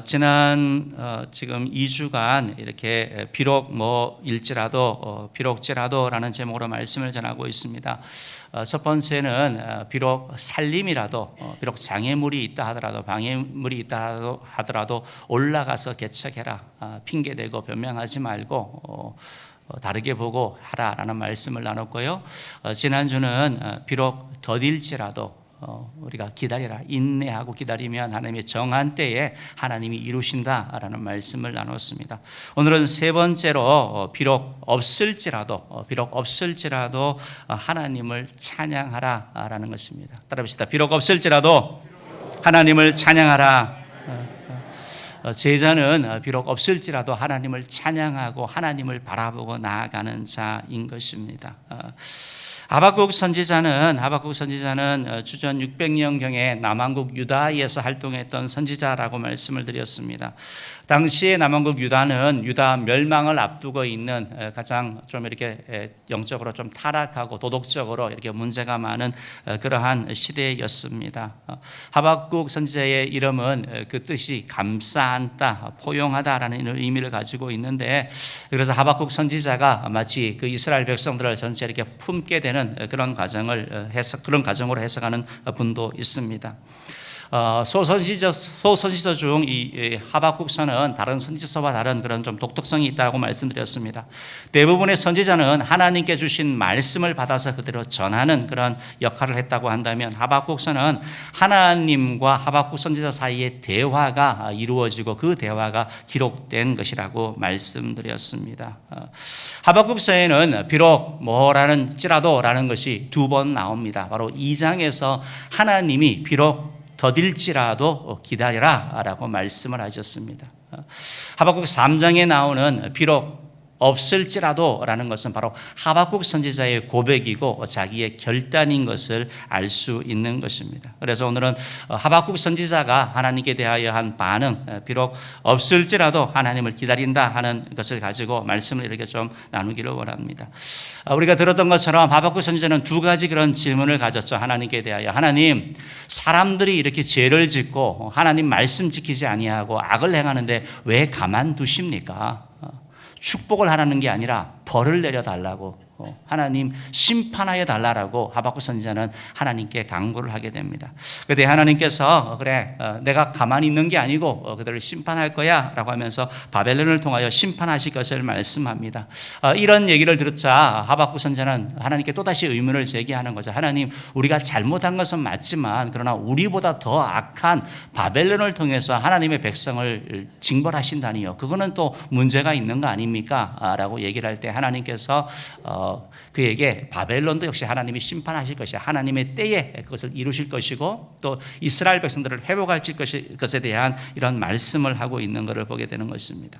지금 2주간 이렇게 비록지라도라는 제목으로 말씀을 전하고 있습니다. 첫 번째는 비록 살림이라도, 비록 장애물이 있다 하더라도, 방해물이 있다 하더라도 올라가서 개척해라. 핑계대고 변명하지 말고 다르게 보고 하라라는 말씀을 나눴고요. 지난주는 비록 더딜지라도 우리가 기다리라, 인내하고 기다리면 하나님의 정한 때에 하나님이 이루신다라는 말씀을 나눴습니다. 오늘은 세 번째로 비록 없을지라도 하나님을 찬양하라라는 것입니다. 따라합시다. 비록 없을지라도 하나님을 찬양하라. 제자는 비록 없을지라도 하나님을 찬양하고 하나님을 바라보고 나아가는 자인 것입니다. 하박국 선지자는 주전 600년경에 남왕국 유다에서 활동했던 선지자라고 말씀을 드렸습니다. 당시에 남왕국 유다는 유다 멸망을 앞두고 있는 가장 좀 이렇게 영적으로 좀 타락하고 도덕적으로 이렇게 문제가 많은 그러한 시대였습니다. 하박국 선지자의 이름은 그 뜻이 감싸안다, 포용하다라는 의미를 가지고 있는데, 그래서 하박국 선지자가 마치 그 이스라엘 백성들을 전체 이렇게 품게 되는 그런 가정으로 해석하는 분도 있습니다. 소선지서 중 이 하박국서는 다른 선지서와 다른 그런 좀 독특성이 있다고 말씀드렸습니다. 대부분의 선지자는 하나님께 주신 말씀을 받아서 그대로 전하는 그런 역할을 했다고 한다면, 하박국서는 하나님과 하박국 선지자 사이의 대화가 이루어지고 그 대화가 기록된 것이라고 말씀드렸습니다. 하박국서에는 비록 뭐라는지라도라는 것이 두 번 나옵니다. 바로 2장에서 하나님이 비록 더딜지라도 기다리라 라고 말씀을 하셨습니다. 하박국 3장에 나오는 비록 없을지라도 라는 것은 바로 하박국 선지자의 고백이고 자기의 결단인 것을 알 수 있는 것입니다. 그래서 오늘은 하박국 선지자가 하나님께 대하여 한 반응, 비록 없을지라도 하나님을 기다린다 하는 것을 가지고 말씀을 이렇게 좀 나누기를 원합니다. 우리가 들었던 것처럼 하박국 선지자는 두 가지 그런 질문을 가졌죠. 하나님께 대하여. 하나님, 사람들이 이렇게 죄를 짓고 하나님 말씀 지키지 아니하고 악을 행하는데 왜 가만두십니까? 축복을 하라는 게 아니라 벌을 내려달라고, 하나님 심판하여 달라고 하박국 선지자는 하나님께 간구를 하게 됩니다. 그때 하나님께서 그래, 내가 가만히 있는 게 아니고 그들을 심판할 거야 라고 하면서 바벨론을 통하여 심판하실 것을 말씀합니다. 이런 얘기를 듣자 하박국 선지자는 하나님께 또다시 의문을 제기하는 거죠. 하나님, 우리가 잘못한 것은 맞지만 그러나 우리보다 더 악한 바벨론을 통해서 하나님의 백성을 징벌하신다니요, 그거는 또 문제가 있는 거 아닙니까? 라고 얘기를 할 때 하나님께서 그에게 바벨론도 역시 하나님이 심판하실 것이야, 하나님의 때에 그것을 이루실 것이고 또 이스라엘 백성들을 회복하실 것에 대한 이런 말씀을 하고 있는 것을 보게 되는 것입니다.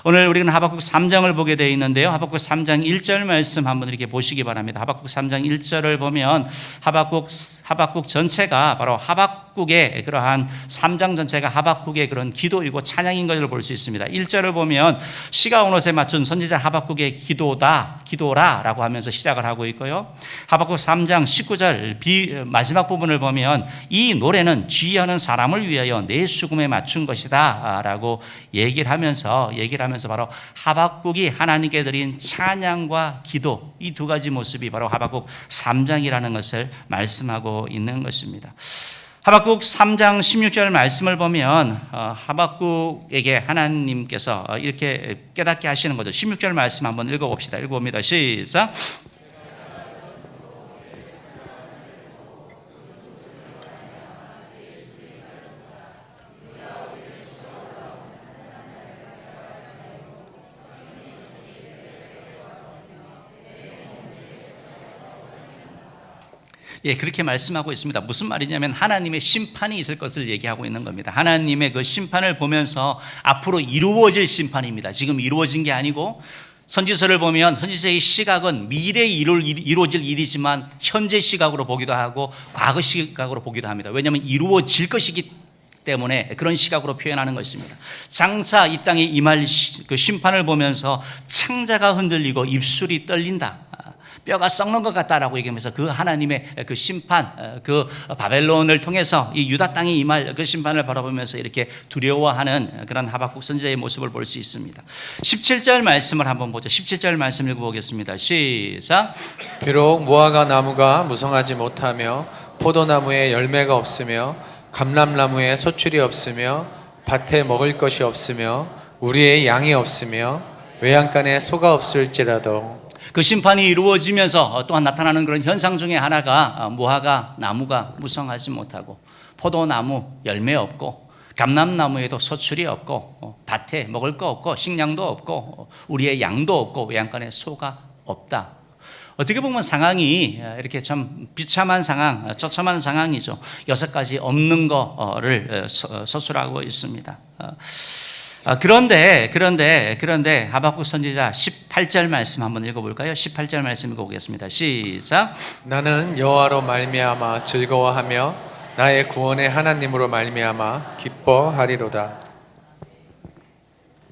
오늘 우리는 하박국 3장을 보게 되어 있는데요. 하박국 3장 1절 말씀 한번 이렇게 보시기 바랍니다. 하박국 3장 1절을 보면 하박국 전체가 바로 하박국의 그러한 3장 전체가 하박국의 그런 기도이고 찬양인 것을 볼 수 있습니다. 1절을 보면 시가 온 옷에 맞춘 선지자 하박국의 기도라라고 하면서 시작을 하고 있고요. 하박국 3장 19절 마지막 부분을 보면 이 노래는 지혜하는 사람을 위하여 내 수금에 맞춘 것이다 라고 얘기를 하면서 바로 하박국이 하나님께 드린 찬양과 기도, 이 두 가지 모습이 바로 하박국 3장이라는 것을 말씀하고 있는 것입니다. 하박국 3장 16절 말씀을 보면 하박국에게 하나님께서 이렇게 깨닫게 하시는 거죠. 16절 말씀 한번 읽어봅시다. 읽어봅니다. 시작. 그렇게 말씀하고 있습니다. 무슨 말이냐면 하나님의 심판이 있을 것을 얘기하고 있는 겁니다. 하나님의 그 심판을 보면서 앞으로 이루어질 심판입니다. 지금 이루어진 게 아니고, 선지서를 보면 선지서의 시각은 미래에 이루어질 일이지만 현재 시각으로 보기도 하고 과거 시각으로 보기도 합니다. 왜냐하면 이루어질 것이기 때문에 그런 시각으로 표현하는 것입니다. 장차 이 땅에 임할 그 심판을 보면서 창자가 흔들리고 입술이 떨린다. 뼈가 썩는 것 같다라고 얘기하면서 그 하나님의 그 심판, 그 바벨론을 통해서 이 유다 땅에 임할 그 심판을 바라보면서 이렇게 두려워하는 그런 하박국 선지자의 모습을 볼 수 있습니다. 17절 말씀을 한번 보죠. 17절 말씀 읽어보겠습니다. 시작. 비록 무화과 나무가 무성하지 못하며 포도나무에 열매가 없으며 감람나무에 소출이 없으며 밭에 먹을 것이 없으며 우리의 양이 없으며 외양간에 소가 없을지라도, 그 심판이 이루어지면서 또한 나타나는 그런 현상 중에 하나가 무화과 나무가 무성하지 못하고 포도나무 열매 없고 감람나무에도 소출이 없고 밭에 먹을 거 없고 식량도 없고 우리의 양도 없고 외양간에 소가 없다. 어떻게 보면 상황이 이렇게 참 비참한 상황, 처참한 상황이죠. 6가지 없는 거를 서술하고 있습니다. 그런데 하박국 선지자 18절 말씀 한번 읽어볼까요? 18절 말씀 읽어보겠습니다. 시작. 나는 여호와로 말미암아 즐거워하며 나의 구원의 하나님으로 말미암아 기뻐하리로다.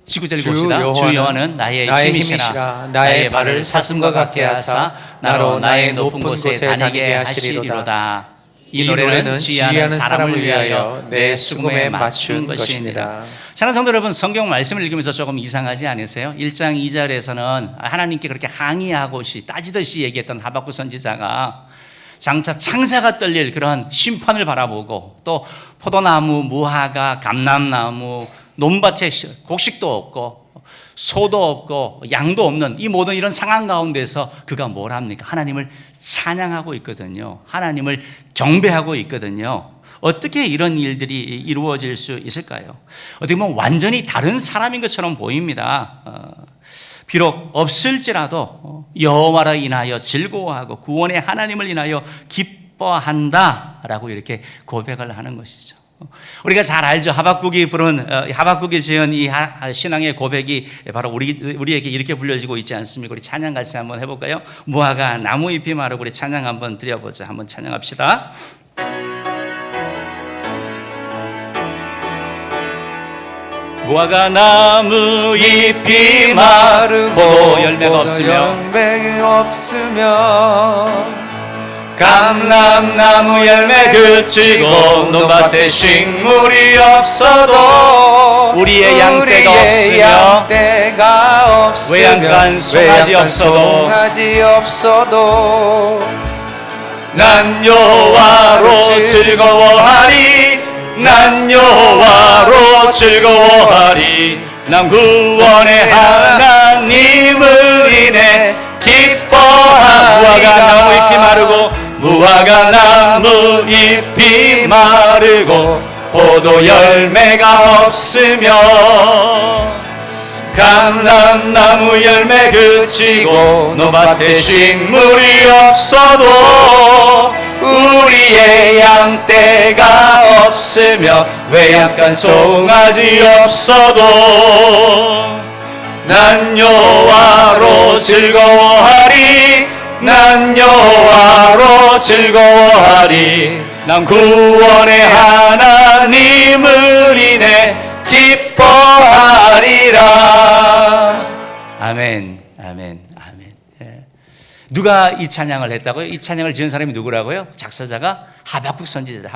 19절 봅시다. 주 여호와는 나의 힘이시라 나의 발을 사슴과 같게 하사 나로 나의 높은 곳에 다니게 하시리로다. 이 노래는 지혜하는 사람을 위하여 내 수금에 맞춘 것이니라. 사랑하는 성도 여러분, 성경 말씀을 읽으면서 조금 이상하지 않으세요? 1장 2절에서는 하나님께 그렇게 항의하고시 따지듯이 얘기했던 하박국 선지자가 장차 창사가 떨릴 그런 심판을 바라보고 또 포도나무, 무화과, 감람나무, 논밭에 곡식도 없고 소도 없고 양도 없는 이 모든 이런 상황 가운데서 그가 뭘 합니까? 하나님을 찬양하고 있거든요. 하나님을 경배하고 있거든요. 어떻게 이런 일들이 이루어질 수 있을까요? 어떻게 보면 완전히 다른 사람인 것처럼 보입니다. 비록 없을지라도 여호와로 인하여 즐거워하고 구원의 하나님을 인하여 기뻐한다라고 이렇게 고백을 하는 것이죠. 우리가 잘 알죠. 하박국이 지은 이 신앙의 고백이 바로 우리에게 이렇게 불려지고 있지 않습니까? 우리 찬양 같이 한번 해볼까요? 무화과 나무 잎이 마르고 우리 찬양 한번 드려보자. 한번 찬양합시다. 무화과 나무 잎이 마르고 열매가 없으며 감람나무 열매 그치고 논밭에 식물이 없어도 우리의 양떼가 없으며 외양간 송아지 없어도 난 여호와로 즐거워하리 난 여호와로 즐거워하리 난 구원의 하나님을 인해 기뻐하리라. 무화과 나무 잎이 마르고 포도 열매가 없으며 감람나무 열매 그치고 논밭에 식물이 없어도 우리의 양떼가 없으며 외양간 송아지 없어도 난 여호와로 즐거워하리 난 여호와로 즐거워하리 난 구원의 하나님을 인해 기뻐하리라. 아멘, 아멘, 아멘. 누가 이 찬양을 했다고요? 이 찬양을 지은 사람이 누구라고요? 작사자가 하박국 선지자.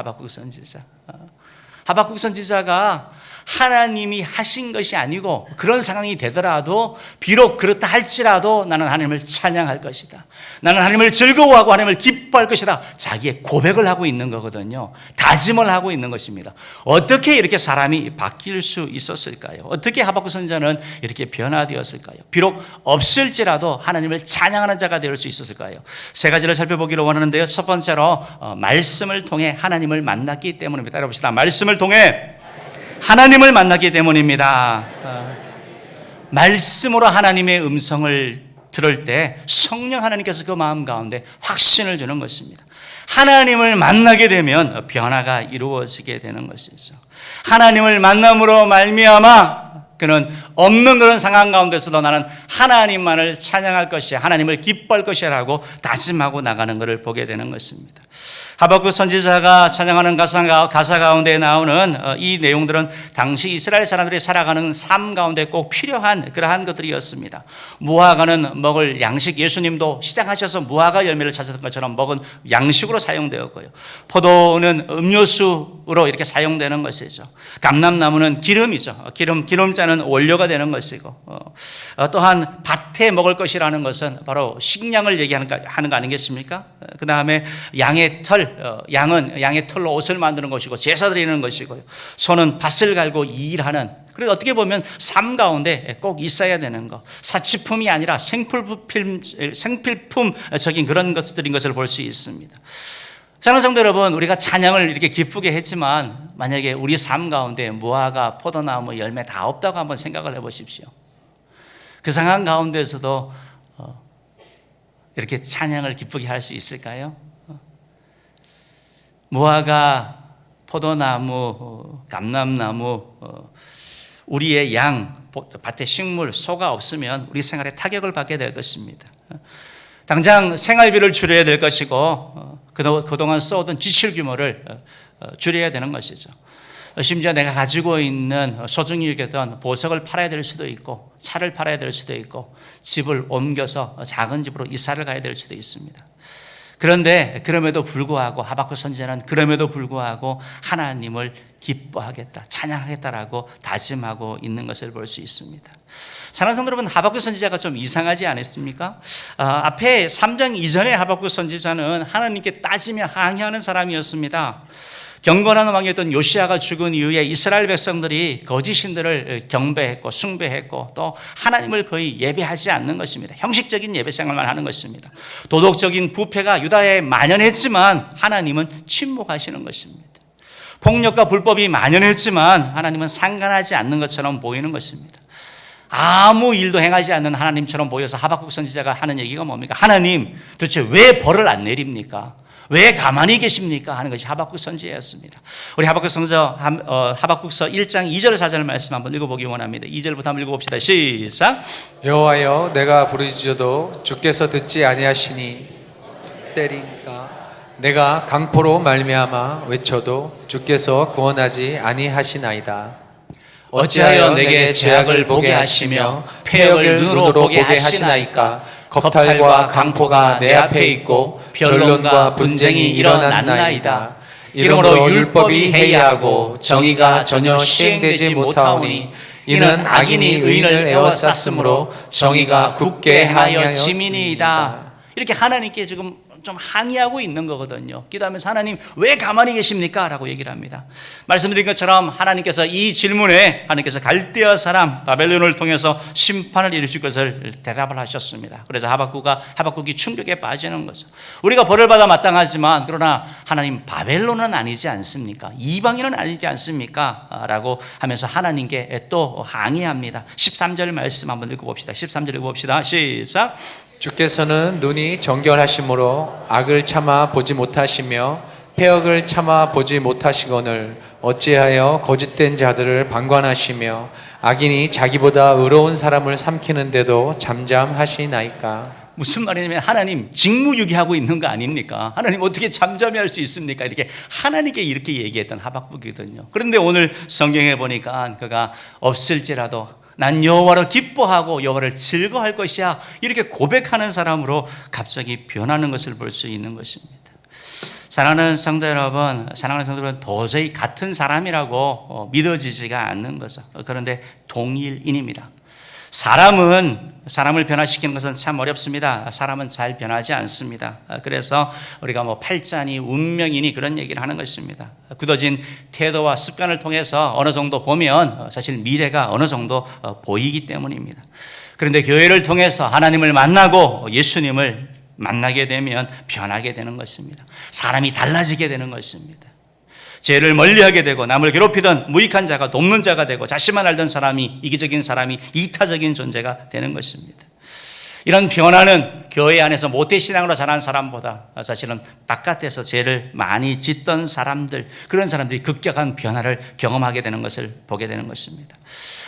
하박국 선지자가 하나님이 하신 것이 아니고 그런 상황이 되더라도 비록 그렇다 할지라도 나는 하나님을 찬양할 것이다. 나는 하나님을 즐거워하고 하나님을 기뻐할 것이다. 자기의 고백을 하고 있는 거거든요. 다짐을 하고 있는 것입니다. 어떻게 이렇게 사람이 바뀔 수 있었을까요? 어떻게 하박국 선지자는 이렇게 변화되었을까요? 비록 없을지라도 하나님을 찬양하는 자가 될 수 있었을까요? 3가지를 살펴보기를 원하는데요. 첫 번째로 말씀을 통해 하나님을 만났기 때문입니다. 따라봅시다. 말씀을 통해 하나님을 만나기 때문입니다. 말씀으로 하나님의 음성을 들을 때 성령 하나님께서 그 마음 가운데 확신을 주는 것입니다. 하나님을 만나게 되면 변화가 이루어지게 되는 것이죠. 하나님을 만남으로 말미암아 그는 없는 그런 상황 가운데서도 나는 하나님만을 찬양할 것이야, 하나님을 기뻐할 것이라고 다짐하고 나가는 것을 보게 되는 것입니다. 하박국 선지자가 찬양하는 가사 가운데 나오는 이 내용들은 당시 이스라엘 사람들이 살아가는 삶 가운데 꼭 필요한 그러한 것들이었습니다. 무화과는 먹을 양식, 예수님도 시장하셔서 무화과 열매를 찾았던 것처럼 먹은 양식으로 사용되었고요. 포도는 음료수로 이렇게 사용되는 것이죠. 감람나무는 기름이죠. 기름자는 원료가 되는 것이고, 또한 밭에 먹을 것이라는 것은 바로 식량을 얘기하는 거 아니겠습니까? 그 다음에 양의 털, 양은 양의 털로 옷을 만드는 것이고 제사 드리는 것이고요. 소는 밭을 갈고 일하는, 그래서 어떻게 보면 삶 가운데 꼭 있어야 되는 것, 사치품이 아니라 생필품적인 그런 것들인 것을 볼 수 있습니다. 사랑하는 성도 여러분, 우리가 찬양을 이렇게 기쁘게 했지만 만약에 우리 삶 가운데 무화과, 포도나무, 열매 다 없다고 한번 생각을 해보십시오. 그 상황 가운데서도 이렇게 찬양을 기쁘게 할 수 있을까요? 무화과, 포도나무, 감람나무, 우리의 양, 밭에 식물, 소가 없으면 우리 생활에 타격을 받게 될 것입니다. 당장 생활비를 줄여야 될 것이고 그동안 써오던 지출 규모를 줄여야 되는 것이죠. 심지어 내가 가지고 있는 소중히 여겼던 보석을 팔아야 될 수도 있고 차를 팔아야 될 수도 있고 집을 옮겨서 작은 집으로 이사를 가야 될 수도 있습니다. 그런데 그럼에도 불구하고 하박국 선지자는 그럼에도 불구하고 하나님을 기뻐하겠다, 찬양하겠다라고 다짐하고 있는 것을 볼 수 있습니다. 사랑하는 성도 여러분, 하박국 선지자가 좀 이상하지 않았습니까? 앞에 3장 이전에 하박국 선지자는 하나님께 따지며 항의하는 사람이었습니다. 경건한 왕이었던 요시아가 죽은 이후에 이스라엘 백성들이 거짓 신들을 경배했고 숭배했고 또 하나님을 거의 예배하지 않는 것입니다. 형식적인 예배 생활만 하는 것입니다. 도덕적인 부패가 유다에 만연했지만 하나님은 침묵하시는 것입니다. 폭력과 불법이 만연했지만 하나님은 상관하지 않는 것처럼 보이는 것입니다. 아무 일도 행하지 않는 하나님처럼 보여서 하박국 선지자가 하는 얘기가 뭡니까? 하나님, 도대체 왜 벌을 안 내립니까? 왜 가만히 계십니까? 하는 것이 하박국 선지자였습니다. 우리 하박국서 1장 2절 4절 말씀 한번 읽어보기 원합니다. 2절부터 한번 읽어봅시다. 시작. 여호와여, 내가 부르짖어도 주께서 듣지 아니하시니 때리니까 내가 강포로 말미암아 외쳐도 주께서 구원하지 아니하시나이다. 어찌하여 내게 죄악을 보게 하시며 패역을 눈으로 보게 하시나이까? 겁탈과 강포가 내 앞에 있고 변론과 분쟁이 일어났나이다. 이러므로 율법이 해이하고 정의가 전혀 시행되지 못하오니 이는 악인이 의인을 에워쌌으므로 정의가 굳게 하여 지민이이다. 이렇게 하나님께 지금 좀 항의하고 있는 거거든요. 기도하면서 하나님 왜 가만히 계십니까? 라고 얘기를 합니다. 말씀드린 것처럼 하나님께서 이 질문에 하나님께서 갈대아 사람 바벨론을 통해서 심판을 이루실 것을 대답을 하셨습니다. 그래서 하박국이 충격에 빠지는 거죠. 우리가 벌을 받아 마땅하지만 그러나 하나님 바벨론은 아니지 않습니까? 이방인은 아니지 않습니까? 라고 하면서 하나님께 또 항의합니다. 13절 말씀 한번 읽어봅시다. 13절 읽어봅시다. 시작. 주께서는 눈이 정결하심으로 악을 참아 보지 못하시며 패역을 참아 보지 못하시거늘 어찌하여 거짓된 자들을 방관하시며 악인이 자기보다 의로운 사람을 삼키는데도 잠잠하시나이까? 무슨 말이냐면 하나님 직무유기하고 있는 거 아닙니까? 하나님 어떻게 잠잠히 할 수 있습니까? 이렇게 하나님께 이렇게 얘기했던 하박국이거든요. 그런데 오늘 성경에 보니까 그가 없을지라도 난 여호와를 기뻐하고 여호와를 즐거워할 것이야, 이렇게 고백하는 사람으로 갑자기 변하는 것을 볼 수 있는 것입니다. 사랑하는 성도 여러분, 도저히 같은 사람이라고 믿어지지가 않는 거죠. 그런데 동일인입니다. 사람을 변화시키는 것은 참 어렵습니다. 사람은 잘 변하지 않습니다. 그래서 우리가 팔자니 운명이니 그런 얘기를 하는 것입니다. 굳어진 태도와 습관을 통해서 어느 정도 보면 사실 미래가 어느 정도 보이기 때문입니다. 그런데 교회를 통해서 하나님을 만나고 예수님을 만나게 되면 변하게 되는 것입니다. 사람이 달라지게 되는 것입니다. 죄를 멀리하게 되고 남을 괴롭히던 무익한 자가 돕는 자가 되고 자신만 알던 사람이 이기적인 사람이 이타적인 존재가 되는 것입니다. 이런 변화는 교회 안에서 모태신앙으로 자란 사람보다 사실은 바깥에서 죄를 많이 짓던 사람들, 그런 사람들이 급격한 변화를 경험하게 되는 것을 보게 되는 것입니다.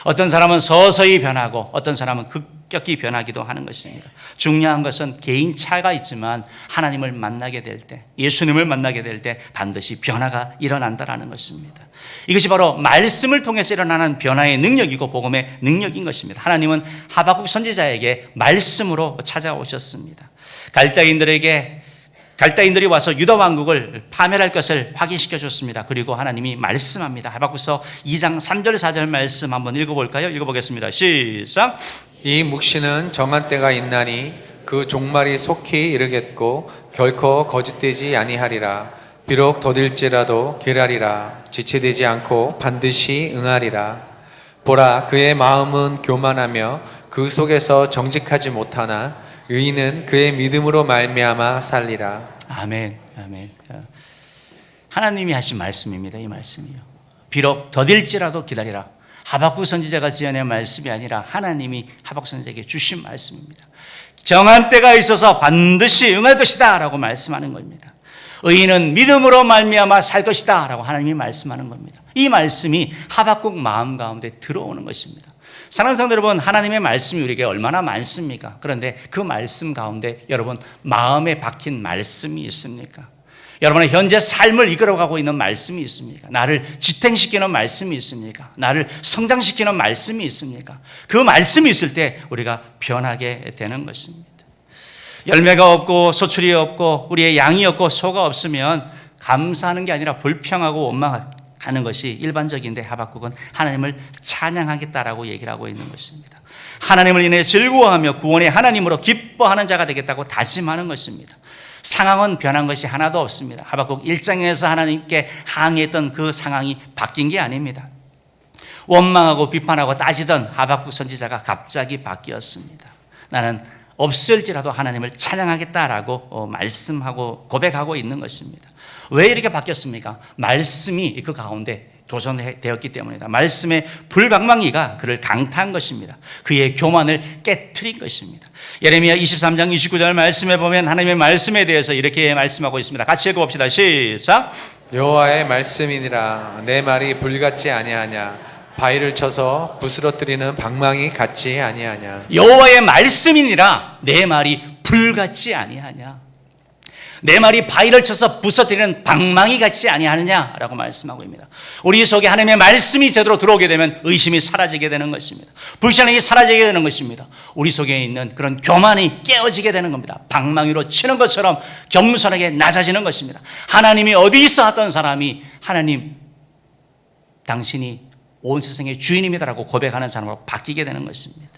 어떤 사람은 서서히 변하고 어떤 사람은 급격히 변하기도 하는 것입니다. 중요한 것은 개인 차가 있지만 하나님을 만나게 될 때, 예수님을 만나게 될 때 반드시 변화가 일어난다는 것입니다. 이것이 바로 말씀을 통해서 일어나는 변화의 능력이고 복음의 능력인 것입니다. 하나님은 하박국 선지자에게 말씀으로 찾아오셨습니다. 갈대인들이 와서 유다 왕국을 파멸할 것을 확인시켜 줬습니다. 그리고 하나님이 말씀합니다. 하박국서 2장 3절 4절 말씀 한번 읽어볼까요? 읽어보겠습니다. 시작. 이 묵시는 정한 때가 있나니 그 종말이 속히 이르겠고 결코 거짓되지 아니하리라. 비록 더딜지라도 괴라리라. 지체되지 않고 반드시 응하리라. 보라, 그의 마음은 교만하며 그 속에서 정직하지 못하나 의인은 그의 믿음으로 말미암아 살리라. 아멘, 아멘. 하나님이 하신 말씀입니다. 이 말씀이요. 비록 더딜지라도 기다리라. 하박국 선지자가 지어낸 말씀이 아니라 하나님이 하박국 선지자에게 주신 말씀입니다. 정한 때가 있어서 반드시 응할 것이다 라고 말씀하는 겁니다. 의인은 믿음으로 말미암아 살 것이다 라고 하나님이 말씀하는 겁니다. 이 말씀이 하박국 마음 가운데 들어오는 것입니다. 사랑하는 성도 여러분, 하나님의 말씀이 우리에게 얼마나 많습니까? 그런데 그 말씀 가운데 여러분 마음에 박힌 말씀이 있습니까? 여러분의 현재 삶을 이끌어가고 있는 말씀이 있습니까? 나를 지탱시키는 말씀이 있습니까? 나를 성장시키는 말씀이 있습니까? 그 말씀이 있을 때 우리가 변하게 되는 것입니다. 열매가 없고 소출이 없고 우리의 양이 없고 소가 없으면 감사하는 게 아니라 불평하고 원망하는 것이 일반적인데 하박국은 하나님을 찬양하겠다라고 얘기를 하고 있는 것입니다. 하나님을 인해 즐거워하며 구원의 하나님으로 기뻐하는 자가 되겠다고 다짐하는 것입니다. 상황은 변한 것이 하나도 없습니다. 하박국 1장에서 하나님께 항의했던 그 상황이 바뀐 게 아닙니다. 원망하고 비판하고 따지던 하박국 선지자가 갑자기 바뀌었습니다. 나는 없을지라도 하나님을 찬양하겠다라고 말씀하고 고백하고 있는 것입니다. 왜 이렇게 바뀌었습니까? 말씀이 그 가운데 도전되었기 때문이다. 말씀의 불방망이가 그를 강타한 것입니다. 그의 교만을 깨트린 것입니다. 예레미야 23장 29절 말씀에 보면 하나님의 말씀에 대해서 이렇게 말씀하고 있습니다. 같이 읽어봅시다. 시작. 여호와의 말씀이니라. 내 말이 불같지 아니하냐. 바위를 쳐서 부스러뜨리는 방망이 같지 아니하냐. 여호와의 말씀이니라 내 말이 불같지 아니하냐. 내 말이 바위를 쳐서 부서뜨리는 방망이 같지 아니하느냐라고 말씀하고 있습니다. 우리 속에 하나님의 말씀이 제대로 들어오게 되면 의심이 사라지게 되는 것입니다. 불신앙이 사라지게 되는 것입니다. 우리 속에 있는 그런 교만이 깨어지게 되는 겁니다. 방망이로 치는 것처럼 겸손하게 낮아지는 것입니다. 하나님이 어디서 하던 사람이 하나님 당신이 온 세상의 주인입니다라고 고백하는 사람으로 바뀌게 되는 것입니다.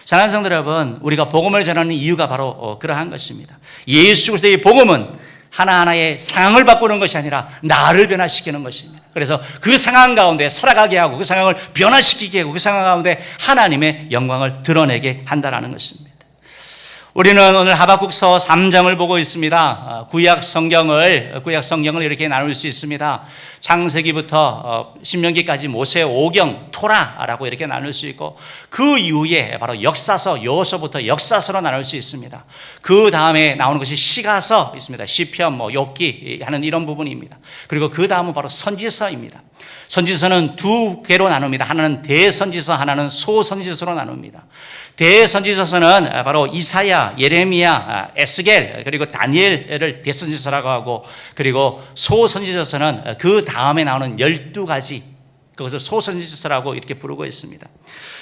사랑하는 성도 여러분, 우리가 복음을 전하는 이유가 바로 그러한 것입니다. 예수 그리스도의 복음은 하나하나의 상황을 바꾸는 것이 아니라 나를 변화시키는 것입니다. 그래서 그 상황 가운데 살아가게 하고 그 상황을 변화시키게 하고 그 상황 가운데 하나님의 영광을 드러내게 한다는 것입니다. 우리는 오늘 하박국서 3장을 보고 있습니다. 구약 성경을 이렇게 나눌 수 있습니다. 창세기부터 신명기까지 모세 오경, 토라라고 이렇게 나눌 수 있고 그 이후에 바로 역사서, 여호수아부터 역사서로 나눌 수 있습니다. 그 다음에 나오는 것이 시가서 있습니다. 시편, 욥기 하는 이런 부분입니다. 그리고 그 다음은 바로 선지서입니다. 선지서는 두 개로 나눕니다. 하나는 대선지서, 하나는 소선지서로 나눕니다. 대선지서는 바로 이사야, 예레미야, 에스겔 그리고 다니엘을 대선지서라고 하고, 그리고 소선지서는 그 다음에 나오는 12가지, 그것을 소선지서라고 이렇게 부르고 있습니다.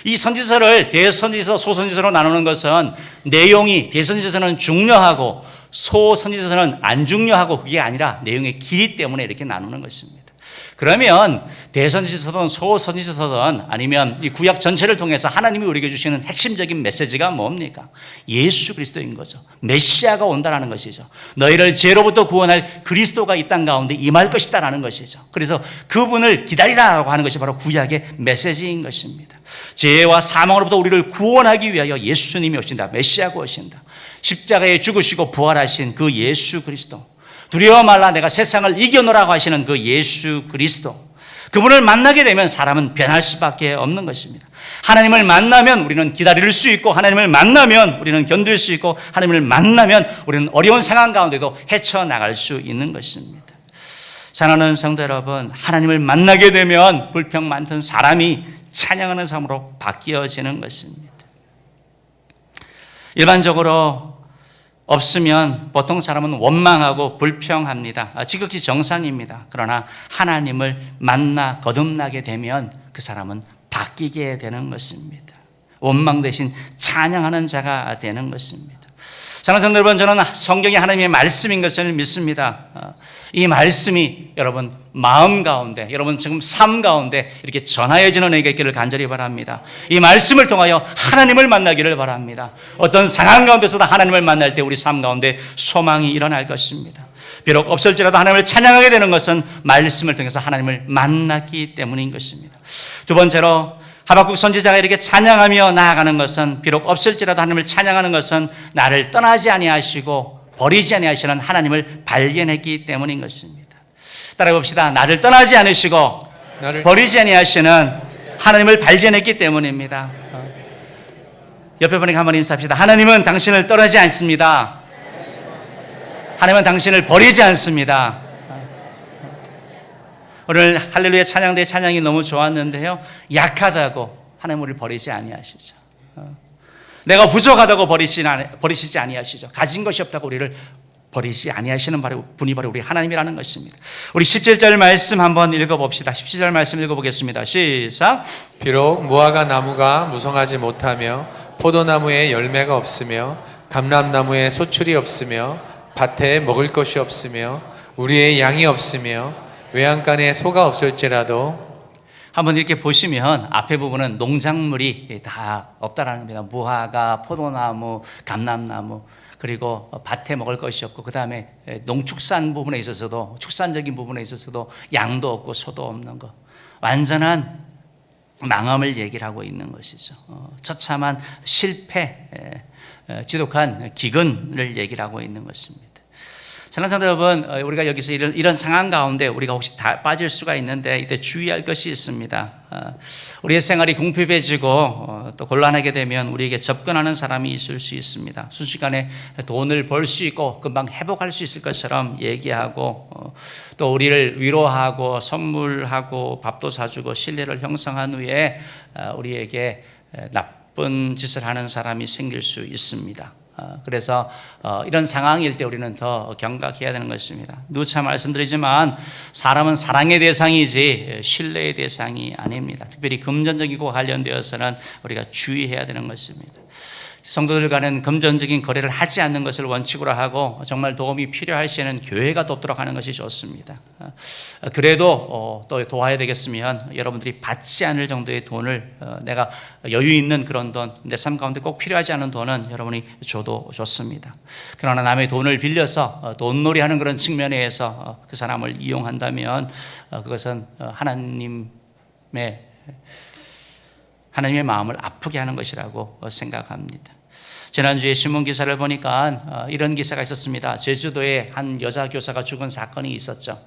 이 선지서를 대선지서, 소선지서로 나누는 것은 내용이 대선지서는 중요하고 소선지서는 안 중요하고 그게 아니라 내용의 길이 때문에 이렇게 나누는 것입니다. 그러면 대선지서든 소선지서든 아니면 이 구약 전체를 통해서 하나님이 우리에게 주시는 핵심적인 메시지가 뭡니까? 예수 그리스도인 거죠. 메시아가 온다라는 것이죠. 너희를 죄로부터 구원할 그리스도가 이 땅 가운데 임할 것이다라는 것이죠. 그래서 그분을 기다리라고 하는 것이 바로 구약의 메시지인 것입니다. 죄와 사망으로부터 우리를 구원하기 위하여 예수님이 오신다. 메시아가 오신다. 십자가에 죽으시고 부활하신 그 예수 그리스도, 두려워 말라 내가 세상을 이겨노라고 하시는 그 예수 그리스도, 그분을 만나게 되면 사람은 변할 수밖에 없는 것입니다. 하나님을 만나면 우리는 기다릴 수 있고, 하나님을 만나면 우리는 견딜 수 있고, 하나님을 만나면 우리는 어려운 상황 가운데도 헤쳐나갈 수 있는 것입니다. 사랑하는 성도 여러분, 하나님을 만나게 되면 불평 많던 사람이 찬양하는 삶으로 바뀌어지는 것입니다. 일반적으로 없으면 보통 사람은 원망하고 불평합니다. 지극히 정상입니다. 그러나 하나님을 만나 거듭나게 되면 그 사람은 바뀌게 되는 것입니다. 원망 대신 찬양하는 자가 되는 것입니다. 사랑하는 성도 여러분, 저는 성경이 하나님의 말씀인 것을 믿습니다. 이 말씀이 여러분 마음 가운데, 여러분 지금 삶 가운데 이렇게 전하여지는 은혜가 있기를 간절히 바랍니다. 이 말씀을 통하여 하나님을 만나기를 바랍니다. 어떤 상황 가운데서도 하나님을 만날 때 우리 삶 가운데 소망이 일어날 것입니다. 비록 없을지라도 하나님을 찬양하게 되는 것은 말씀을 통해서 하나님을 만났기 때문인 것입니다. 두 번째로 하박국 선지자가 이렇게 찬양하며 나아가는 것은, 비록 없을지라도 하나님을 찬양하는 것은 나를 떠나지 아니하시고 버리지 아니하시는 하나님을 발견했기 때문인 것입니다. 따라해 봅시다. 나를 떠나지 않으시고 버리지 아니하시는 하나님을 발견했기 때문입니다. 옆에 분에게 한번 인사합시다. 하나님은 당신을 떠나지 않습니다. 하나님은 당신을 버리지 않습니다. 오늘 할렐루야 찬양대 찬양이 너무 좋았는데요, 약하다고 하나님 우리를 버리지 아니하시죠. 내가 부족하다고 버리시지 아니하시죠. 가진 것이 없다고 우리를 버리지 아니하시는 분이 바로 우리 하나님이라는 것입니다. 우리 17절 말씀 한번 읽어봅시다. 17절 말씀 읽어보겠습니다. 시작. 비록 무화과 나무가 무성하지 못하며 포도나무에 열매가 없으며 감람나무에 소출이 없으며 밭에 먹을 것이 없으며 우리의 양이 없으며 외양간에 소가 없을지라도, 한번 이렇게 보시면 앞에 부분은 농작물이 다 없다라는 겁니다. 무화과, 포도나무, 감람나무, 그리고 밭에 먹을 것이 없고, 그 다음에 농축산 부분에 있어서도, 축산적인 부분에 있어서도 양도 없고 소도 없는 것, 완전한 망함을 얘기를 하고 있는 것이죠. 처참한 실패, 지독한 기근을 얘기를 하고 있는 것입니다. 사랑하는 성도 여러분, 우리가 여기서 이런 상황 가운데 우리가 혹시 다 빠질 수가 있는데, 이때 주의할 것이 있습니다. 우리의 생활이 궁핍해지고 또 곤란하게 되면 우리에게 접근하는 사람이 있을 수 있습니다. 순식간에 돈을 벌 수 있고 금방 회복할 수 있을 것처럼 얘기하고, 또 우리를 위로하고 선물하고 밥도 사주고 신뢰를 형성한 후에 우리에게 나쁜 짓을 하는 사람이 생길 수 있습니다. 그래서 이런 상황일 때 우리는 더 경각해야 되는 것입니다. 누차 말씀드리지만 사람은 사랑의 대상이지 신뢰의 대상이 아닙니다. 특별히 금전적이고 관련되어서는 우리가 주의해야 되는 것입니다. 성도들과는 금전적인 거래를 하지 않는 것을 원칙으로 하고, 정말 도움이 필요할 시에는 교회가 돕도록 하는 것이 좋습니다. 그래도 또 도와야 되겠으면 여러분들이 받지 않을 정도의 돈을, 내가 여유 있는 그런 돈, 내 삶 가운데 꼭 필요하지 않은 돈은 여러분이 줘도 좋습니다. 그러나 남의 돈을 빌려서 돈놀이하는 그런 측면에서 그 사람을 이용한다면 그것은 하나님의 마음을 아프게 하는 것이라고 생각합니다. 지난주에 신문 기사를 보니까 이런 기사가 있었습니다. 제주도에 한 여자 교사가 죽은 사건이 있었죠.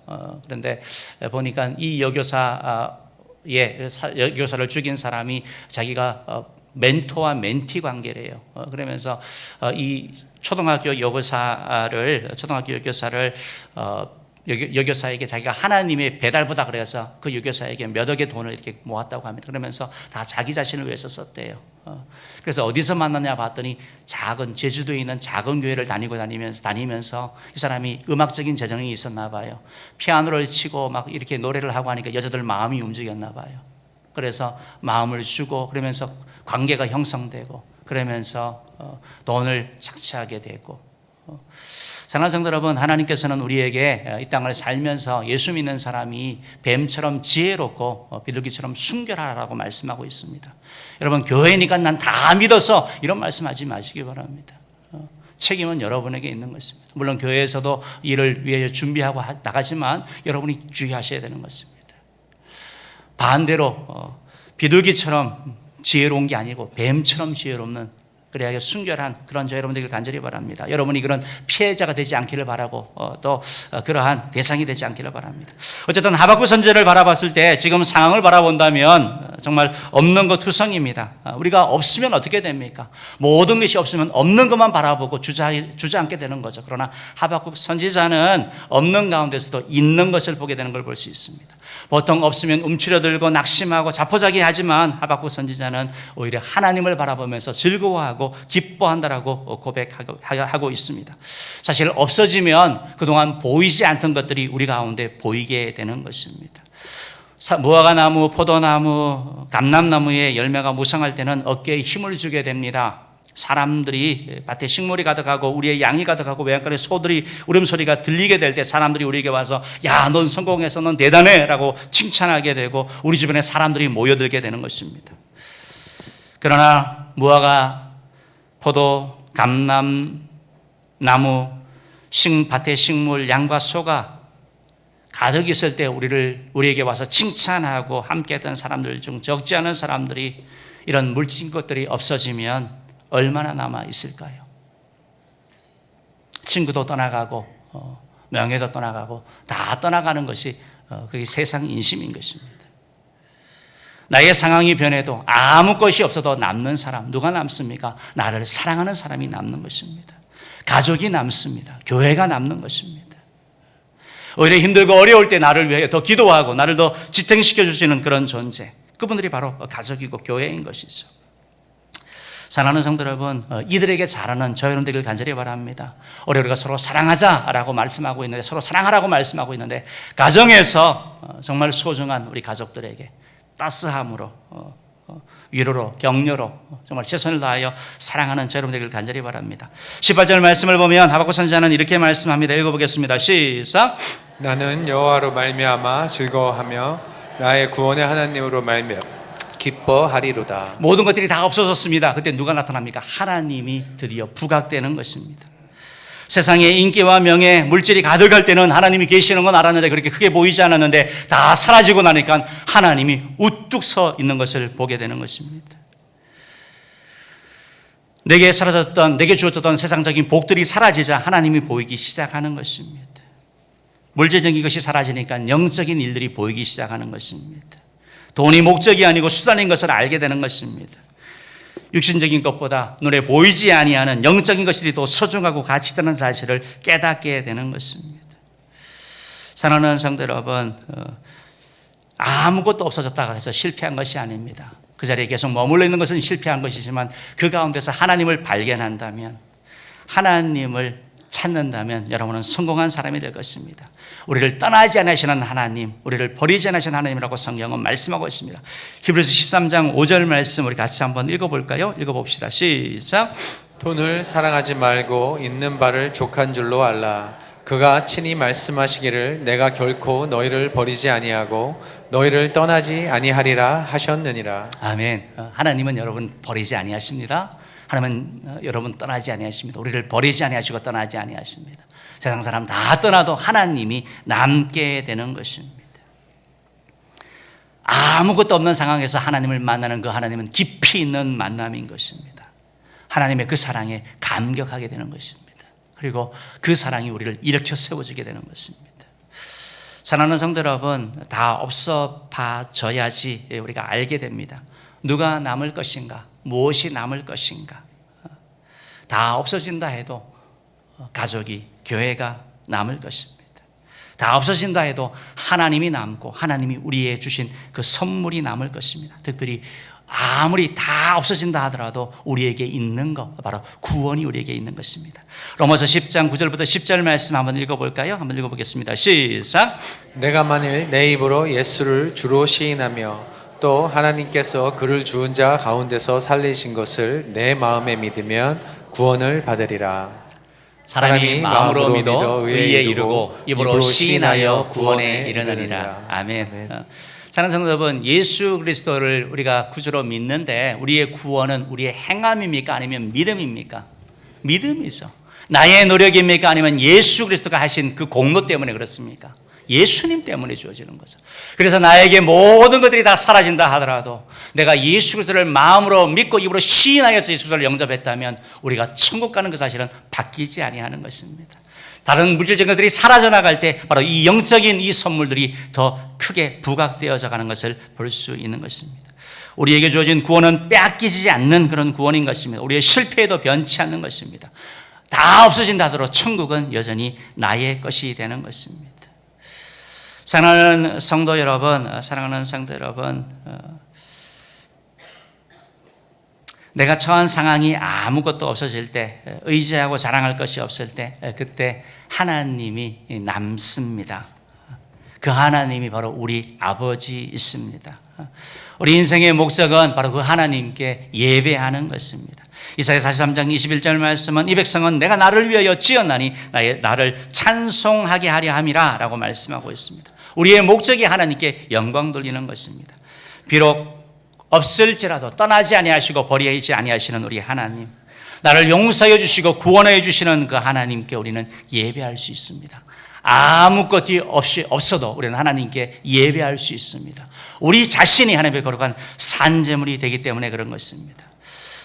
그런데 보니까 이 여교사를 죽인 사람이 자기가 멘토와 멘티 관계래요. 그러면서 이 초등학교 여교사를 여교사에게 자기가 하나님의 배달부다 그래서 그 여교사에게 몇 억의 돈을 이렇게 모았다고 합니다. 그러면서 다 자기 자신을 위해서 썼대요. 그래서 어디서 만났냐 봤더니 제주도에 있는 작은 교회를 다니면서 이 사람이 음악적인 재능이 있었나 봐요. 피아노를 치고 막 이렇게 노래를 하고 하니까 여자들 마음이 움직였나 봐요. 그래서 마음을 주고, 그러면서 관계가 형성되고, 그러면서 돈을 착취하게 되고. 사랑하는 성도 여러분, 하나님께서는 우리에게 이 땅을 살면서 예수 믿는 사람이 뱀처럼 지혜롭고 비둘기처럼 순결하라고 말씀하고 있습니다. 여러분, 교회니까 난 다 믿어서 이런 말씀하지 마시기 바랍니다. 책임은 여러분에게 있는 것입니다. 물론 교회에서도 이를 위해 준비하고 나가지만 여러분이 주의하셔야 되는 것입니다. 반대로 비둘기처럼 지혜로운 게 아니고 뱀처럼 지혜롭는 그래야 순결한 그런 저 여러분들을 간절히 바랍니다. 여러분이 그런 피해자가 되지 않기를 바라고 또 그러한 대상이 되지 않기를 바랍니다. 어쨌든 하박국 선지자를 바라봤을 때 지금 상황을 바라본다면 정말 없는 것 투성입니다. 우리가 없으면 어떻게 됩니까? 모든 것이 없으면 없는 것만 바라보고 주저앉게 되는 거죠. 그러나 하박국 선지자는 없는 가운데서도 있는 것을 보게 되는 걸 볼 수 있습니다. 보통 없으면 움츠려들고 낙심하고 자포자기하지만 하박국 선지자는 오히려 하나님을 바라보면서 즐거워하고 기뻐한다라고 고백하고 있습니다. 사실 없어지면 그동안 보이지 않던 것들이 우리 가운데 보이게 되는 것입니다. 무화과나무, 포도나무, 감람나무의 열매가 무성할 때는 어깨에 힘을 주게 됩니다. 사람들이 밭에 식물이 가득하고 우리의 양이 가득하고 외양간에 소들이 울음소리가 들리게 될 때 사람들이 우리에게 와서 야, 넌 성공해서 넌 대단해 라고 칭찬하게 되고 우리 주변에 사람들이 모여들게 되는 것입니다. 그러나 무화과, 포도, 감람나무, 밭의 식물, 양과 소가 가득 있을 때 우리에게 와서 칭찬하고 함께했던 사람들 중 적지 않은 사람들이 이런 물질 것들이 없어지면 얼마나 남아 있을까요? 친구도 떠나가고 명예도 떠나가고 다 떠나가는 것이 그게 세상 인심인 것입니다. 나의 상황이 변해도 아무 것이 없어도 남는 사람 누가 남습니까? 나를 사랑하는 사람이 남는 것입니다. 가족이 남습니다. 교회가 남는 것입니다. 오히려 힘들고 어려울 때 나를 위해 더 기도하고 나를 더 지탱시켜 주시는 그런 존재, 그분들이 바로 가족이고 교회인 것이죠. 사랑하는 성도 여러분, 이들에게 잘하는 저 여러분들을 간절히 바랍니다. 우리가 서로 사랑하자라고 말씀하고 있는데, 서로 사랑하라고 말씀하고 있는데, 가정에서 정말 소중한 우리 가족들에게 따스함으로, 위로로, 격려로 정말 최선을 다하여 사랑하는 저 여러분들을 간절히 바랍니다. 18절 말씀을 보면 하박국 선지자는 이렇게 말씀합니다. 읽어보겠습니다. 시작. 나는 여호와로 말미암아 즐거워하며 나의 구원의 하나님으로 말미암아 기뻐하리로다. 모든 것들이 다 없어졌습니다. 그때 누가 나타납니까? 하나님이 드디어 부각되는 것입니다. 세상에 인기와 명예, 물질이 가득할 때는 하나님이 계시는 건 알았는데 그렇게 크게 보이지 않았는데 다 사라지고 나니까 하나님이 우뚝 서 있는 것을 보게 되는 것입니다. 내게 주어졌던 세상적인 복들이 사라지자 하나님이 보이기 시작하는 것입니다. 물질적인 것이 사라지니까 영적인 일들이 보이기 시작하는 것입니다. 돈이 목적이 아니고 수단인 것을 알게 되는 것입니다. 육신적인 것보다 눈에 보이지 아니하는 영적인 것들이 더 소중하고 가치 있다는 사실을 깨닫게 되는 것입니다. 사랑하는 성도 여러분, 아무것도 없어졌다고 해서 실패한 것이 아닙니다. 그 자리에 계속 머물러 있는 것은 실패한 것이지만 그 가운데서 하나님을 발견한다면, 하나님을 찾는다면 여러분은 성공한 사람이 될 것입니다. 우리를 떠나지 않으시는 하나님, 우리를 버리지 않으시는 하나님이라고 성경은 말씀하고 있습니다. 히브리서 13장 5절 말씀 우리 같이 한번 읽어볼까요? 읽어봅시다. 시작. 돈을 사랑하지 말고 있는 바를 족한 줄로 알라. 그가 친히 말씀하시기를 내가 결코 너희를 버리지 아니하고 너희를 떠나지 아니하리라 하셨느니라. 아멘. 하나님은 여러분 버리지 아니하십니다. 하나님은 여러분 떠나지 아니하십니다. 우리를 버리지 아니하시고 떠나지 아니하십니다. 세상 사람 다 떠나도 하나님이 남게 되는 것입니다. 아무것도 없는 상황에서 하나님을 만나는 그 하나님은 깊이 있는 만남인 것입니다. 하나님의 그 사랑에 감격하게 되는 것입니다. 그리고 그 사랑이 우리를 일으켜 세워주게 되는 것입니다. 사랑하는 성도 여러분, 다 없어 봐져야지 우리가 알게 됩니다. 누가 남을 것인가? 무엇이 남을 것인가? 다 없어진다 해도 가족이, 교회가 남을 것입니다. 다 없어진다 해도 하나님이 남고 하나님이 우리에게 주신 그 선물이 남을 것입니다. 특별히 아무리 다 없어진다 하더라도 우리에게 있는 것, 바로 구원이 우리에게 있는 것입니다. 로마서 10장 9절부터 10절 말씀 한번 읽어볼까요? 한번 읽어보겠습니다. 시작. 내가 만일 내 입으로 예수를 주로 시인하며 또 하나님께서 그를 죽은 자 가운데서 살리신 것을 내 마음에 믿으면 구원을 받으리라. 사람이 마음으로 믿어 의에 이르고 입으로 시인하여 구원에 이르느니라. 아멘. 사랑하는 성도 여러분, 예수 그리스도를 우리가 구주로 믿는데 우리의 구원은 우리의 행함입니까? 아니면 믿음입니까? 믿음이죠. 나의 노력입니까? 아니면 예수 그리스도가 하신 그 공로 때문에 그렇습니까? 예수님 때문에 주어지는 거죠. 그래서 나에게 모든 것들이 다 사라진다 하더라도 내가 예수 그리스도를 마음으로 믿고 입으로 시인하여서 예수 그리스도를 영접했다면 우리가 천국 가는 그 사실은 바뀌지 아니하는 것입니다. 다른 물질적인 것들이 사라져 나갈 때 바로 이 영적인 이 선물들이 더 크게 부각되어져 가는 것을 볼 수 있는 것입니다. 우리에게 주어진 구원은 빼앗기지 않는 그런 구원인 것입니다. 우리의 실패에도 변치 않는 것입니다. 다 없어진다 하더라도 천국은 여전히 나의 것이 되는 것입니다. 사랑하는 성도 여러분, 내가 처한 상황이 아무것도 없어질 때, 의지하고 자랑할 것이 없을 때, 그때 하나님이 남습니다. 그 하나님이 바로 우리 아버지이십니다. 우리 인생의 목적은 바로 그 하나님께 예배하는 것입니다. 이사야 43장 21절 말씀은 이 백성은 내가 나를 위하여 지었나니 나를 찬송하게 하려 함이라 라고 말씀하고 있습니다. 우리의 목적이 하나님께 영광 돌리는 것입니다. 비록 없을지라도 떠나지 아니하시고 버리지 아니하시는 우리 하나님, 나를 용서해 주시고 구원해 주시는 그 하나님께 우리는 예배할 수 있습니다. 아무것도 없어도 우리는 하나님께 예배할 수 있습니다. 우리 자신이 하나님의 거룩한 산제물이 되기 때문에 그런 것입니다.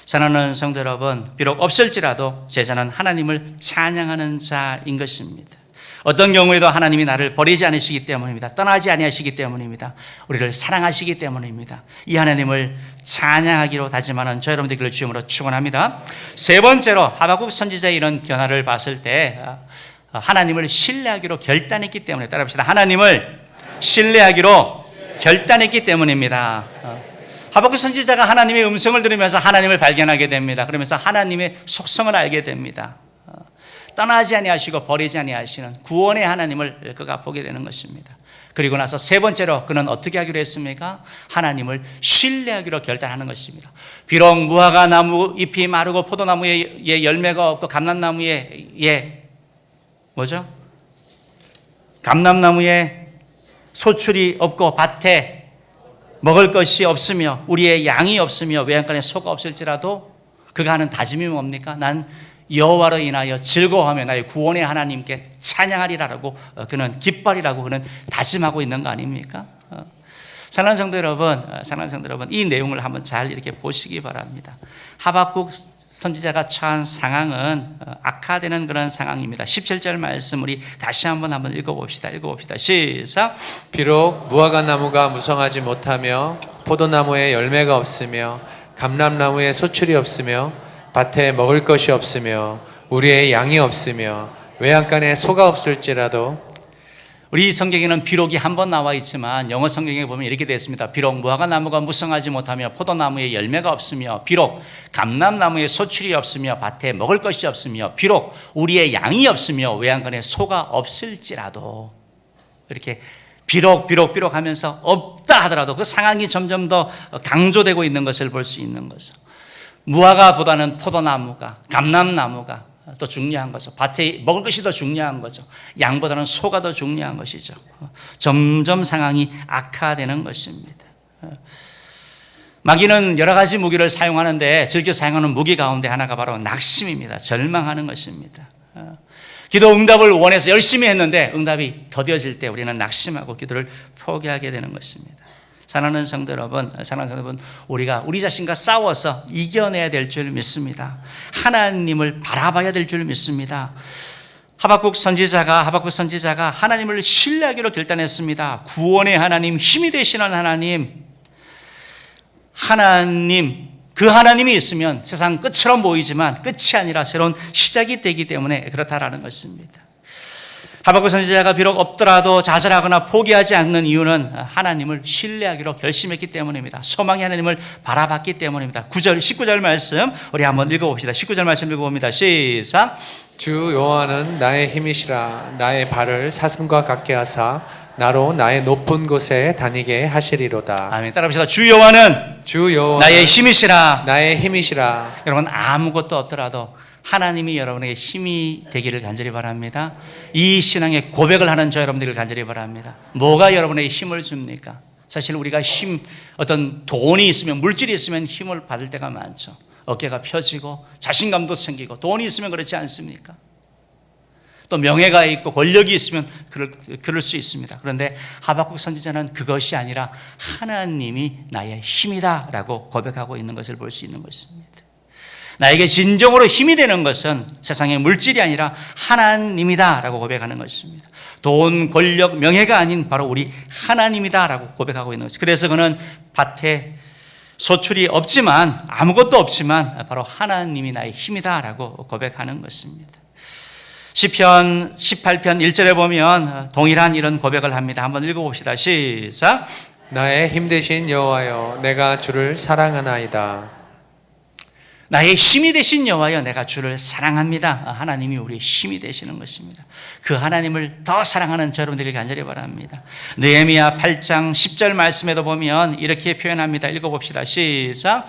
사랑하는 성도 여러분, 비록 없을지라도 제자는 하나님을 찬양하는 자인 것입니다. 어떤 경우에도 하나님이 나를 버리지 않으시기 때문입니다. 떠나지 아니하시기 때문입니다. 우리를 사랑하시기 때문입니다. 이 하나님을 찬양하기로 다짐하는 저 여러분들을 주임으로 축원합니다. 세 번째로 하박국 선지자의 이런 견화를 봤을 때 하나님을 신뢰하기로 결단했기 때문에, 따라합시다. 하나님을 신뢰하기로 결단했기 때문입니다. 하박국 선지자가 하나님의 음성을 들으면서 하나님을 발견하게 됩니다. 그러면서 하나님의 속성을 알게 됩니다. 떠나지 아니하시고 버리지 아니하시는 구원의 하나님을 그가 보게 되는 것입니다. 그리고 나서 세 번째로 그는 어떻게 하기로 했습니까? 하나님을 신뢰하기로 결단하는 것입니다. 비록 무화과 나무 잎이 마르고 포도나무에 열매가 없고 감람나무에 감람나무에 소출이 없고 밭에 먹을 것이 없으며 우리의 양이 없으며 외양간에 소가 없을지라도 그가 하는 다짐이 뭡니까? 난 여호와로 인하여 즐거워하며 나의 구원의 하나님께 찬양하리라고 그는 기뻐하리라고 그는 다짐하고 있는 거 아닙니까? 사랑하는 성도 여러분, 이 내용을 한번 잘 이렇게 보시기 바랍니다. 하박국 선지자가 처한 상황은 악화되는 그런 상황입니다. 17절 말씀 우리 다시 한번 읽어봅시다. 시작. 비록 무화과 나무가 무성하지 못하며 포도나무에 열매가 없으며 감람나무에 소출이 없으며 밭에 먹을 것이 없으며 우리의 양이 없으며 외양간에 소가 없을지라도, 우리 성경에는 비록이 한 번 나와 있지만 영어 성경에 보면 이렇게 되어 있습니다. 비록 무화과 나무가 무성하지 못하며 포도나무에 열매가 없으며 비록 감람나무에 소출이 없으며 밭에 먹을 것이 없으며 비록 우리의 양이 없으며 외양간에 소가 없을지라도, 이렇게 비록 하면서 없다 하더라도 그 상황이 점점 더 강조되고 있는 것을 볼 수 있는 거죠. 무화과보다는 포도나무가, 감람나무가 더 중요한 거죠. 밭에 먹을 것이 더 중요한 거죠. 양보다는 소가 더 중요한 것이죠. 점점 상황이 악화되는 것입니다. 마귀는 여러 가지 무기를 사용하는데 즐겨 사용하는 무기 가운데 하나가 바로 낙심입니다. 절망하는 것입니다. 기도 응답을 원해서 열심히 했는데 응답이 더뎌질 때 우리는 낙심하고 기도를 포기하게 되는 것입니다. 사랑하는 성도 여러분, 우리가 우리 자신과 싸워서 이겨내야 될 줄 믿습니다. 하나님을 바라봐야 될 줄 믿습니다. 하박국 선지자가 하나님을 신뢰하기로 결단했습니다. 구원의 하나님, 힘이 되시는 하나님, 그 하나님이 있으면 세상 끝처럼 보이지만 끝이 아니라 새로운 시작이 되기 때문에 그렇다라는 것입니다. 하박국 선지자가 비록 없더라도 좌절하거나 포기하지 않는 이유는 하나님을 신뢰하기로 결심했기 때문입니다. 소망의 하나님을 바라봤기 때문입니다. 19절 말씀 우리 한번 읽어봅시다. 19절 말씀 읽어봅니다. 시작. 주 여호와는 나의 힘이시라. 나의 발을 사슴과 같게 하사 나로 나의 높은 곳에 다니게 하시리로다. 아멘. 따라합시다. 주 여호와는 나의 힘이시라. 나의 힘이시라. 여러분, 아무것도 없더라도 하나님이 여러분에게 힘이 되기를 간절히 바랍니다. 이 신앙의 고백을 하는 저 여러분들을 간절히 바랍니다. 뭐가 여러분에게 힘을 줍니까? 사실 우리가 어떤 돈이 있으면, 물질이 있으면 힘을 받을 때가 많죠. 어깨가 펴지고 자신감도 생기고. 돈이 있으면 그렇지 않습니까? 또 명예가 있고 권력이 있으면 그럴 수 있습니다. 그런데 하박국 선지자는 그것이 아니라 하나님이 나의 힘이다라고 고백하고 있는 것을 볼 수 있는 것입니다. 나에게 진정으로 힘이 되는 것은 세상의 물질이 아니라 하나님이다라고 고백하는 것입니다. 돈, 권력, 명예가 아닌 바로 우리 하나님이다라고 고백하고 있는 것입니다. 그래서 그는 밭에 소출이 없지만, 아무것도 없지만 바로 하나님이 나의 힘이다라고 고백하는 것입니다. 시편 18편 1절에 보면 동일한 이런 고백을 합니다. 한번 읽어봅시다. 시작. 나의 힘 되신 여호와여, 내가 주를 사랑하나이다. 나의 힘이 되신 여호와여, 내가 주를 사랑합니다. 하나님이 우리의 힘이 되시는 것입니다. 그 하나님을 더 사랑하는 여러분들에게 간절히 바랍니다. 느헤미야 8장 10절 말씀에도 보면 이렇게 표현합니다. 읽어봅시다. 시작.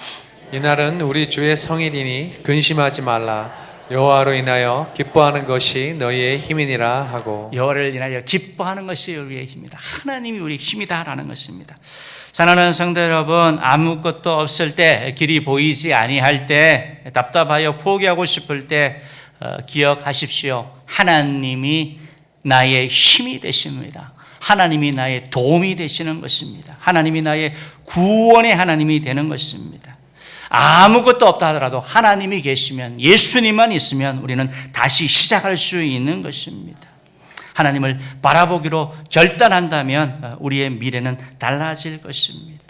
이날은 우리 주의 성일이니 근심하지 말라. 여호와로 인하여 기뻐하는 것이 너희의 힘이니라 하고. 여호와를 인하여 기뻐하는 것이 우리의 힘이다. 하나님이 우리의 힘이다라는 것입니다. 사랑하는 성도 여러분, 아무것도 없을 때, 길이 보이지 아니할 때, 답답하여 포기하고 싶을 때 기억하십시오. 하나님이 나의 힘이 되십니다. 하나님이 나의 도움이 되시는 것입니다. 하나님이 나의 구원의 하나님이 되는 것입니다. 아무것도 없다 하더라도 하나님이 계시면, 예수님만 있으면 우리는 다시 시작할 수 있는 것입니다. 하나님을 바라보기로 결단한다면 우리의 미래는 달라질 것입니다.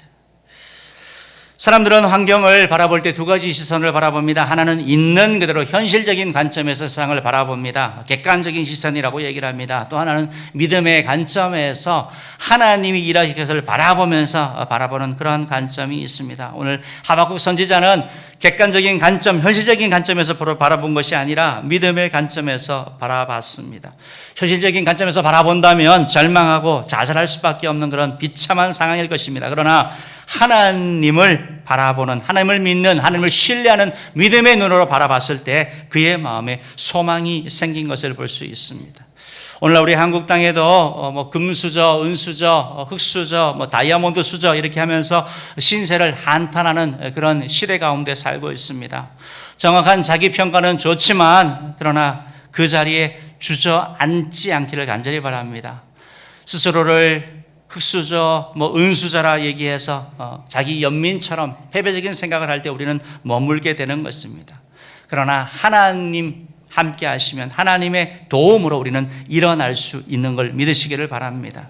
사람들은 환경을 바라볼 때 두 가지 시선을 바라봅니다. 하나는 있는 그대로 현실적인 관점에서 세상을 바라봅니다. 객관적인 시선이라고 얘기를 합니다. 또 하나는 믿음의 관점에서 하나님이 일하실 것을 바라보면서 바라보는 그런 관점이 있습니다. 오늘 하박국 선지자는 객관적인 관점, 현실적인 관점에서 바라본 것이 아니라 믿음의 관점에서 바라봤습니다. 현실적인 관점에서 바라본다면 절망하고 좌절할 수밖에 없는 그런 비참한 상황일 것입니다. 그러나 하나님을 바라보는, 하나님을 믿는, 하나님을 신뢰하는 믿음의 눈으로 바라봤을 때 그의 마음에 소망이 생긴 것을 볼 수 있습니다. 오늘날 우리 한국 땅에도 금수저, 은수저, 흑수저, 다이아몬드 수저 이렇게 하면서 신세를 한탄하는 그런 시대 가운데 살고 있습니다. 정확한 자기 평가는 좋지만 그러나 그 자리에 주저앉지 않기를 간절히 바랍니다. 스스로를 흑수저, 은수저라 얘기해서 자기 연민처럼 패배적인 생각을 할 때 우리는 머물게 되는 것입니다. 그러나 하나님 함께 하시면 하나님의 도움으로 우리는 일어날 수 있는 걸 믿으시기를 바랍니다.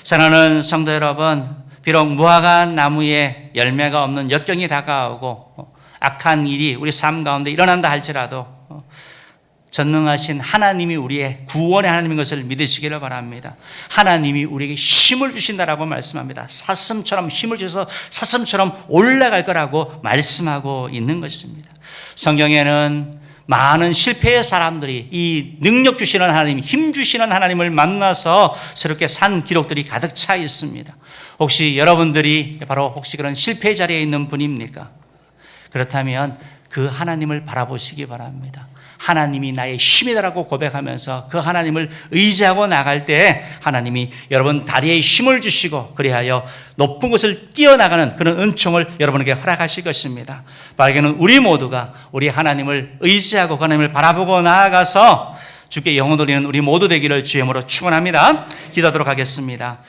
사랑하는 성도 여러분, 비록 무화과 나무에 열매가 없는 역경이 다가오고 악한 일이 우리 삶 가운데 일어난다 할지라도 전능하신 하나님이 우리의 구원의 하나님인 것을 믿으시기를 바랍니다. 하나님이 우리에게 힘을 주신다라고 말씀합니다. 사슴처럼 힘을 주셔서 사슴처럼 올라갈 거라고 말씀하고 있는 것입니다. 성경에는 많은 실패의 사람들이 이 능력 주시는 하나님, 힘 주시는 하나님을 만나서 새롭게 산 기록들이 가득 차 있습니다. 혹시 여러분들이 바로 혹시 그런 실패 자리에 있는 분입니까? 그렇다면 그 하나님을 바라보시기 바랍니다. 하나님이 나의 힘이다라고 고백하면서 그 하나님을 의지하고 나갈 때 하나님이 여러분 다리에 힘을 주시고 그리하여 높은 곳을 뛰어나가는 그런 은총을 여러분에게 허락하실 것입니다. 바라기는 우리 모두가 우리 하나님을 의지하고 그 하나님을 바라보고 나아가서 주께 영혼 돌리는 우리 모두 되기를 주의 이름으로 축원합니다. 기도하도록 하겠습니다.